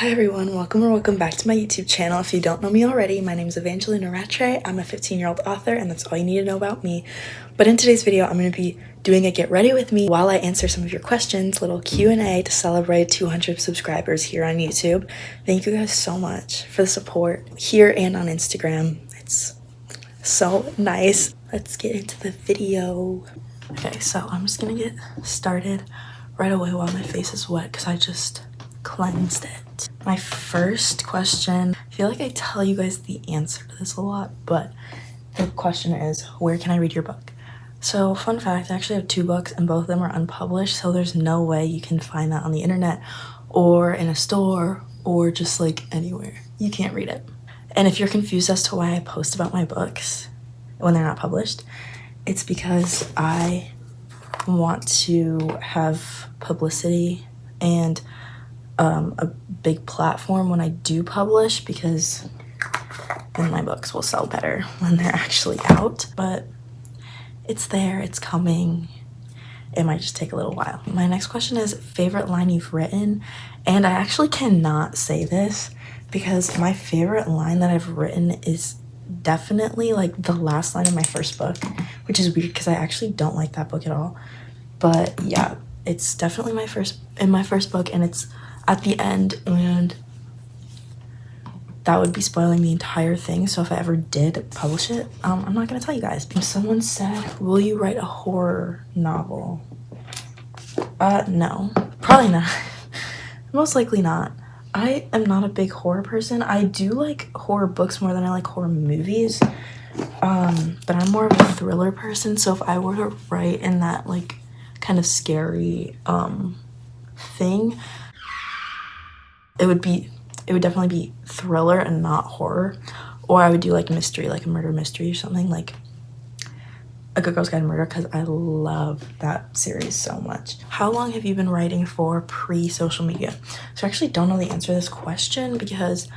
Hi everyone, welcome back to my YouTube channel. If you don't know me already, my name is Evangelina Rattray. I'm a 15-year-old author and that's all you need to know about me. But in today's video, I'm going to be doing a get ready with me while I answer some of your questions, little Q&A to celebrate 200 subscribers here on YouTube. Thank you guys so much for the support here and on Instagram. It's so nice. Let's get into the video. Okay, so I'm just gonna get started right away while my face is wet because I just cleansed it. My first question, I feel like I tell you guys the answer to this a lot, but the question is, where can I read your book? So fun fact, I actually have 2 books and both of them are unpublished, so there's no way you can find that on the internet or in a store or just like anywhere. You can't read it. And if you're confused as to why I post about my books when they're not published, it's because I want to have publicity and a big platform when I do publish, because then my books will sell better when they're actually out. But it's there, it's coming. It might just take a little while. My next question is favorite line you've written, and I actually cannot say this because my favorite line that I've written is definitely like the last line of my first book, which is weird because I actually don't like that book at all. But yeah, it's definitely my first book, and it's at the end, and that would be spoiling the entire thing. So if I ever did publish it, I'm not gonna tell you guys. Someone said, will you write a horror novel? No, probably not. Most likely not. I am not a big horror person. I do like horror books more than I like horror movies. But I'm more of a thriller person. So if I were to write in that like kind of scary thing, it would definitely be thriller and not horror. Or I would do like mystery, like a murder mystery or something, like A Good Girl's Guide to Murder, because I love that series so much. How long have you been writing for pre-social media? So I actually don't know the answer to this question because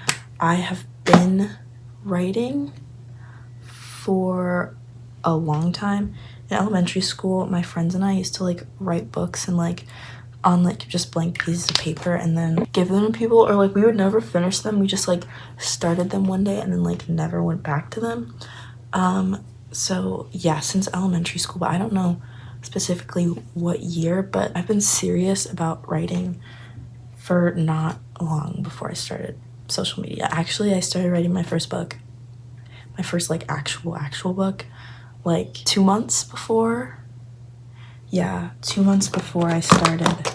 I have been writing for a long time. In elementary school, my friends and I used to like write books and like on like just blank pieces of paper and then give them to people, or like we would never finish them. We just like started them one day and then like never went back to them. So yeah, since elementary school, but I don't know specifically what year, but I've been serious about writing for not long before I started social media. Actually, I started writing my first book, my first like actual book, like 2 months before. Yeah, 2 months before I started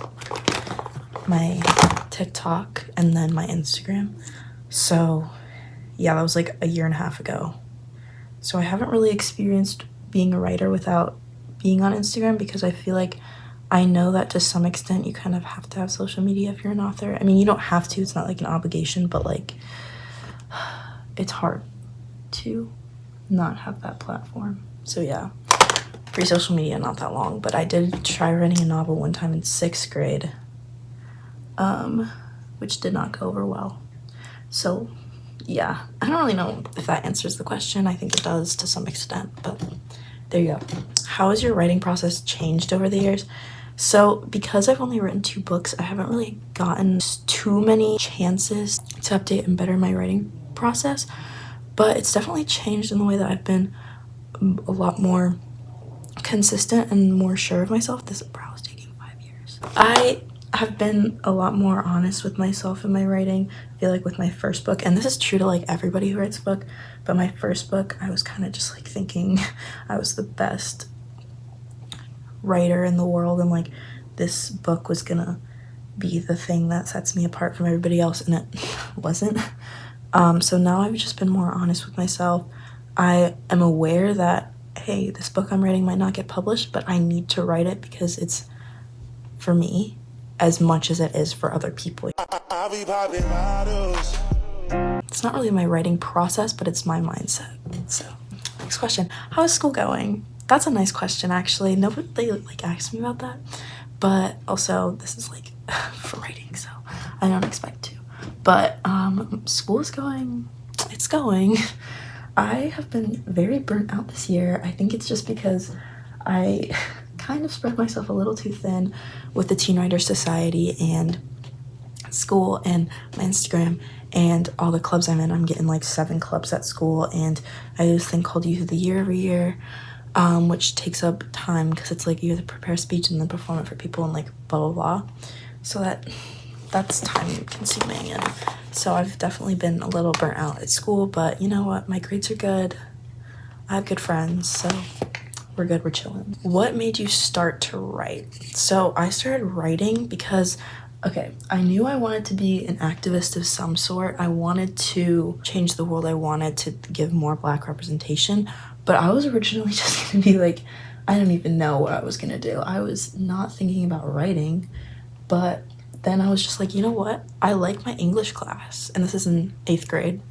my TikTok and then my Instagram. So yeah, that was like a year and a half ago. So I haven't really experienced being a writer without being on Instagram, because I feel like I know that to some extent you kind of have to have social media if you're an author. I mean, you don't have to, it's not like an obligation, but like it's hard to not have that platform. So yeah, pre-social media, not that long, but I did try writing a novel one time in 6th grade, which did not go over well. So yeah, I don't really know if that answers the question. I think it does to some extent, but there you go. How has your writing process changed over the years? So because I've only written 2 books, I haven't really gotten too many chances to update and better my writing process, but it's definitely changed in the way that I've been a lot more consistent and more sure of myself. This brow is taking 5 years. I have been a lot more honest with myself in my writing. I feel like with my first book, and this is true to like everybody who writes a book, but my first book, I was kind of just like thinking I was the best writer in the world, and like this book was gonna be the thing that sets me apart from everybody else, and it wasn't. So now I've just been more honest with myself. I am aware that, hey, this book I'm writing might not get published, but I need to write it because it's for me as much as it is for other people. It's not really my writing process, but it's my mindset. So next question, how is school going? That's a nice question, actually. Nobody like asked me about that, but also this is like for writing, so I don't expect to. But school is going, it's going. I have been very burnt out this year. I think it's just because I kind of spread myself a little too thin with the Teen Writers Society and school and my Instagram and all the clubs I'm in. I'm getting like 7 clubs at school, and I do this thing called Youth of the Year every year, which takes up time because it's like you have to prepare a speech and then perform it for people and like blah blah blah. So that's time consuming, and so I've definitely been a little burnt out at school, but you know what, my grades are good, I have good friends, so we're good, we're chilling. What made you start to write? So I started writing because, okay, I knew I wanted to be an activist of some sort. I wanted to change the world. I wanted to give more Black representation, but I was originally just gonna be like, I don't even know what I was gonna do. I was not thinking about writing, but then I was just like, you know what? I like my English class, and this is in 8th grade.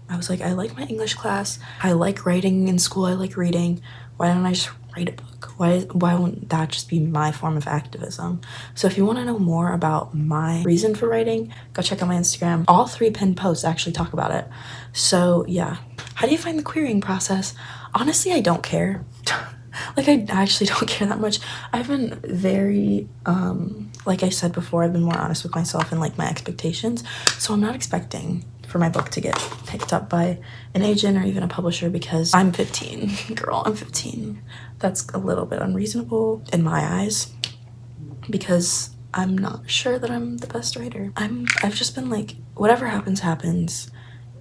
I was like, I like my English class. I like writing in school. I like reading. Why don't I just write a book? Why wouldn't that just be my form of activism? So if you want to know more about my reason for writing, go check out my Instagram. All 3 pinned posts actually talk about it. So yeah. How do you find the querying process? Honestly, I don't care. Like, I actually don't care that much. I've been very, like I said before, I've been more honest with myself and like my expectations. So I'm not expecting for my book to get picked up by an agent or even a publisher because I'm 15, girl, I'm 15. That's a little bit unreasonable in my eyes because I'm not sure that I'm the best writer. I've just been like, whatever happens, happens.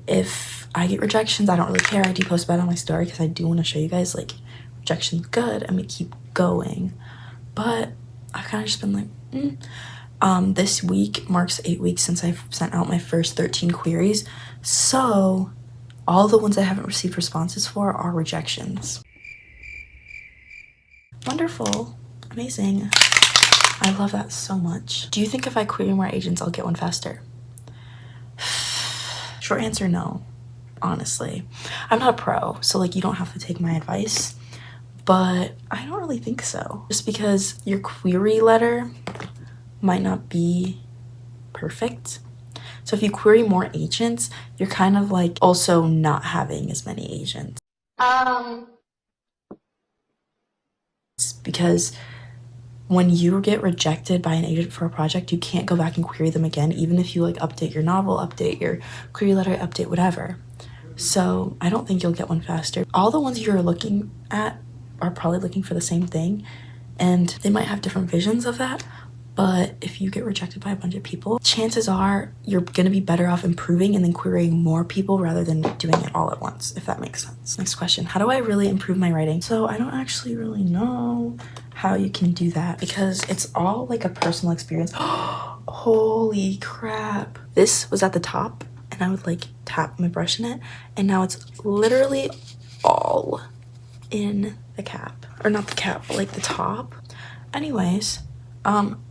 If I get rejections, I don't really care. I do post about it on my story because I do want to show you guys like rejection's good. I'm gonna keep going. But I've kind of just been like, this week marks 8 weeks since I've sent out my first 13 queries. So all the ones I haven't received responses for are rejections. Wonderful. Amazing. I love that so much. Do you think if I query more agents, I'll get one faster? Short answer, no. Honestly. I'm not a pro, so like you don't have to take my advice. But I don't really think so. Just because your query letter might not be perfect. So if you query more agents, you're kind of like also not having as many agents. Because when you get rejected by an agent for a project, you can't go back and query them again, even if you like update your novel, update your query letter, update whatever. So I don't think you'll get one faster. All the ones you're looking at are probably looking for the same thing, and they might have different visions of that. But if you get rejected by a bunch of people, chances are you're gonna be better off improving and then querying more people rather than doing it all at once, if that makes sense. Next question, how do I really improve my writing? So I don't actually really know how you can do that because it's all like a personal experience. Holy crap. This was at the top and I would like tap my brush in it, and now it's literally all in the cap, or not the cap, but like the top. Anyways,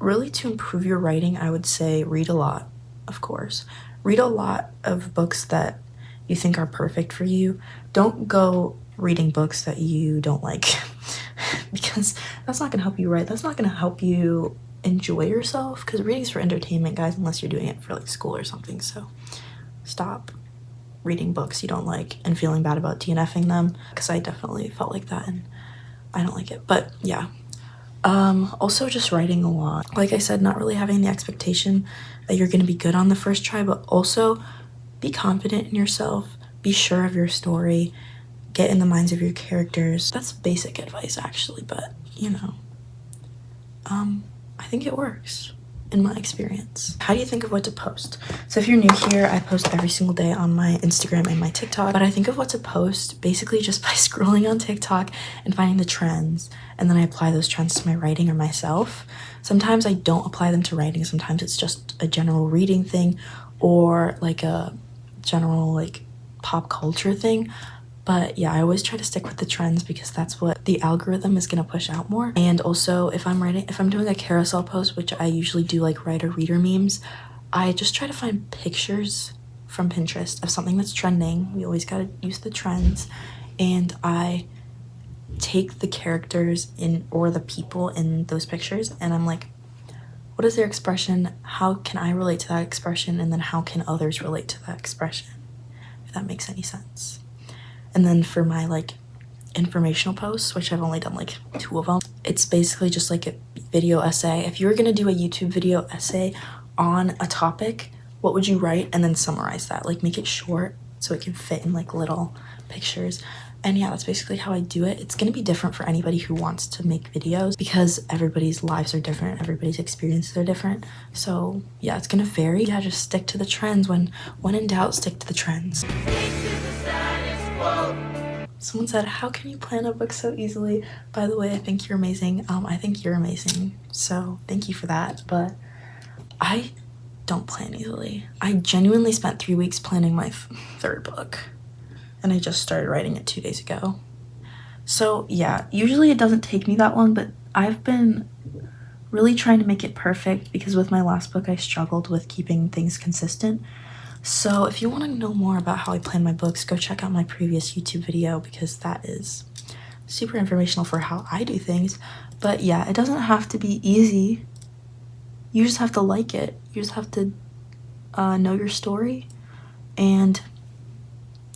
really to improve your writing, I would say read a lot, of course. Read a lot of books that you think are perfect for you. Don't go reading books that you don't like because that's not gonna help you write. That's not gonna help you enjoy yourself, because reading's for entertainment, guys, unless you're doing it for like school or something. So stop reading books you don't like and feeling bad about DNFing them, because I definitely felt like that and I don't like it. But yeah, also just writing a lot. Like I said, not really having the expectation that you're going to be good on the first try, but also be confident in yourself, be sure of your story, get in the minds of your characters. That's basic advice actually, but you know, I think it works in my experience. How do you think of what to post? So if you're new here, I post every single day on my Instagram and my TikTok, but I think of what to post basically just by scrolling on TikTok and finding the trends, and then I apply those trends to my writing or myself. Sometimes I don't apply them to writing, sometimes it's just a general reading thing or like a general like pop culture thing. But yeah, I always try to stick with the trends because that's what the algorithm is going to push out more. And also if I'm doing a carousel post, which I usually do like writer reader memes, I just try to find pictures from Pinterest of something that's trending. We always got to use the trends. And I take the characters in or the people in those pictures and I'm like, what is their expression? How can I relate to that expression? And then how can others relate to that expression? If that makes any sense. And then for my like informational posts, which I've only done like 2 of them, it's basically just like a video essay. If you were gonna do a YouTube video essay on a topic, what would you write, and then summarize that, like make it short so it can fit in like little pictures. And yeah, that's basically how I do it. It's gonna be different for anybody who wants to make videos because everybody's lives are different, everybody's experiences are different. So yeah, it's gonna vary. Yeah, just stick to the trends. When in doubt, stick to the trends. Someone said, how can you plan a book so easily? By the way, I think you're amazing. I think you're amazing, so thank you for that. But I don't plan easily. I genuinely spent 3 weeks planning my third book, and I just started writing it 2 days ago. So yeah, usually it doesn't take me that long, but I've been really trying to make it perfect because with my last book I struggled with keeping things consistent. So if you want to know more about how I plan my books, go check out my previous YouTube video because that is super informational for how I do things. But yeah, it doesn't have to be easy. You just have to like it. You just have to know your story and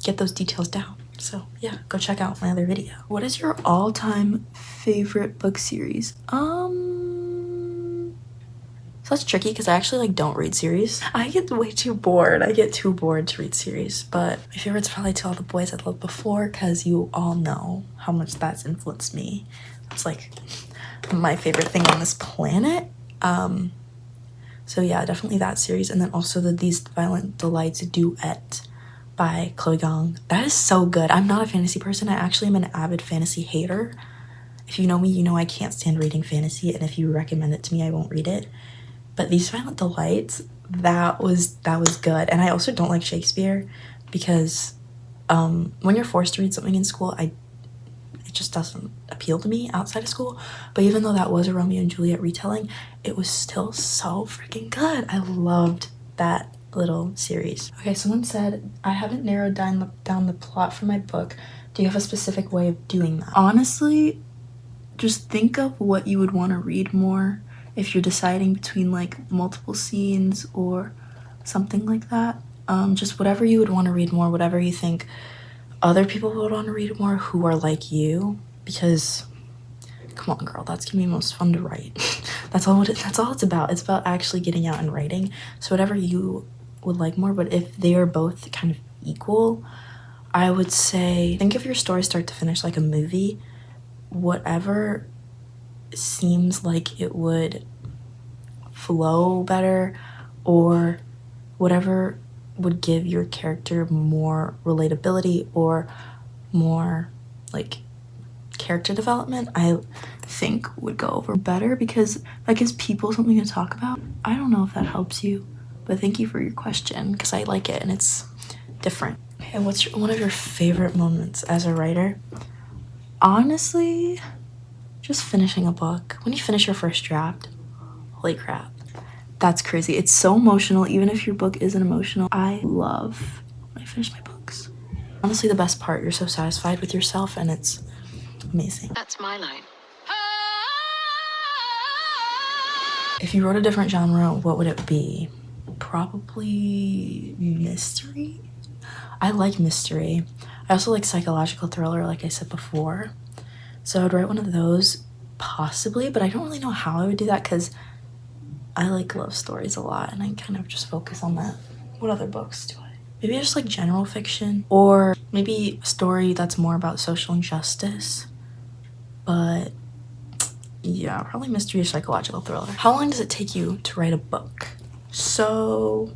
get those details down. So yeah, go check out my other video. What is your all-time favorite book series? So that's tricky because I actually like don't read series. I get way too bored. I get too bored to read series. But my favorite's probably To All the Boys I Loved Before because you all know how much that's influenced me. It's like my favorite thing on this planet. So yeah, definitely that series. And then also the These Violent Delights duet by Chloe Gong. That is so good. I'm not a fantasy person. I actually am an avid fantasy hater. If you know me, you know I can't stand reading fantasy, and if you recommend it to me, I won't read it. But These Violent Delights, that was good. And I also don't like Shakespeare because when you're forced to read something in school, it just doesn't appeal to me outside of school. But even though that was a Romeo and Juliet retelling, it was still so freaking good. I loved that little series. Okay, someone said, I haven't narrowed down the plot for my book. Do you have a specific way of doing that? Honestly, just think of what you would want to read more if you're deciding between like multiple scenes or something like that. Just whatever you would want to read more, whatever you think other people would want to read more who are like you, because come on girl, that's gonna be most fun to write. That's all it's about. It's about actually getting out and writing. So whatever you would like more, but if they are both kind of equal, I would say think of your story start to finish like a movie. Whatever seems like it would flow better, or whatever would give your character more relatability or more like character development, I think would go over better, because that gives people something to talk about. I don't know if that helps you, but thank you for your question because I like it and it's different. Okay, what's one of your favorite moments as a writer? Honestly, just finishing a book. When you finish your first draft, holy crap, that's crazy. It's so emotional, even if your book isn't emotional. I love when I finish my books. Honestly, the best part, you're so satisfied with yourself and it's amazing. That's my line. If you wrote a different genre, what would it be? Probably mystery. I like mystery. I also like psychological thriller, like I said before. So I'd write one of those, possibly, but I don't really know how I would do that because I like love stories a lot and I kind of just focus on that. What other books do I? Maybe just like general fiction, or maybe a story that's more about social injustice. But yeah, probably mystery or psychological thriller. How long does it take you to write a book? So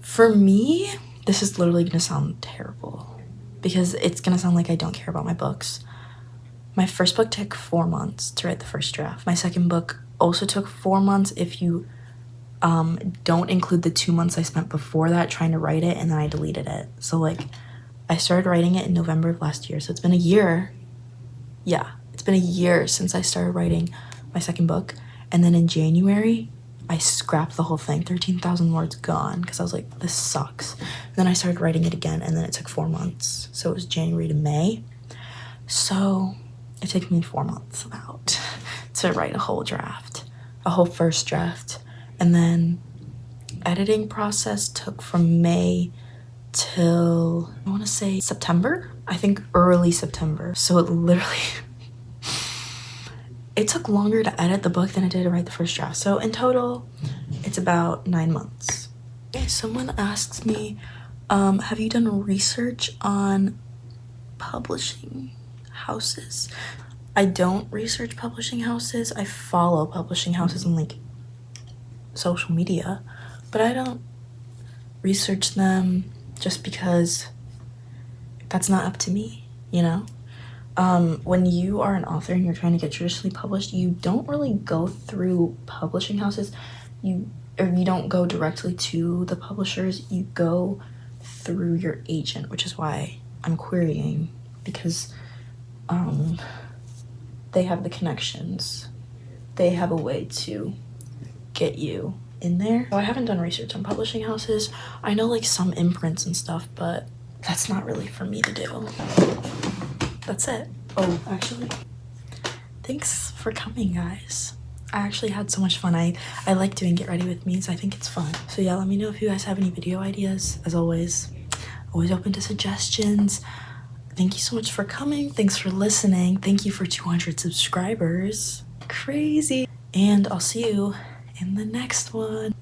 for me, this is literally gonna sound terrible because it's gonna sound like I don't care about my books. My first book took 4 months to write the first draft. My second book also took 4 months if you don't include the 2 months I spent before that trying to write it and then I deleted it. So like I started writing it in November of last year, so it's been a year. Yeah, it's been a year since I started writing my second book, and then in January I scrapped the whole thing. 13,000 words gone because I was like, this sucks. And then I started writing it again and then it took 4 months, so it was January to May. So it took me 4 months about to write a whole draft, a whole first draft. And then editing process took from May till, I want to say September? I think early September. So it literally, it took longer to edit the book than it did to write the first draft. So in total, about 9 months. Okay, someone asks me, have you done research on publishing houses? I don't research publishing houses. I follow publishing houses on like social media, but I don't research them just because that's not up to me, you know? When you are an author and you're trying to get traditionally published, you don't really go through publishing houses. You don't go directly to the publishers. You go through your agent, which is why I'm querying, because they have the connections. They have a way to get you in there. So I haven't done research on publishing houses. I know like some imprints and stuff, but that's not really for me to do. That's it. Oh, actually, thanks for coming, guys. I actually had so much fun. I like doing Get Ready With Me, so I think it's fun. So yeah, let me know if you guys have any video ideas. As always open to suggestions. Thank you so much for coming. Thanks for listening. Thank you for 200 subscribers. Crazy. And I'll see you in the next one.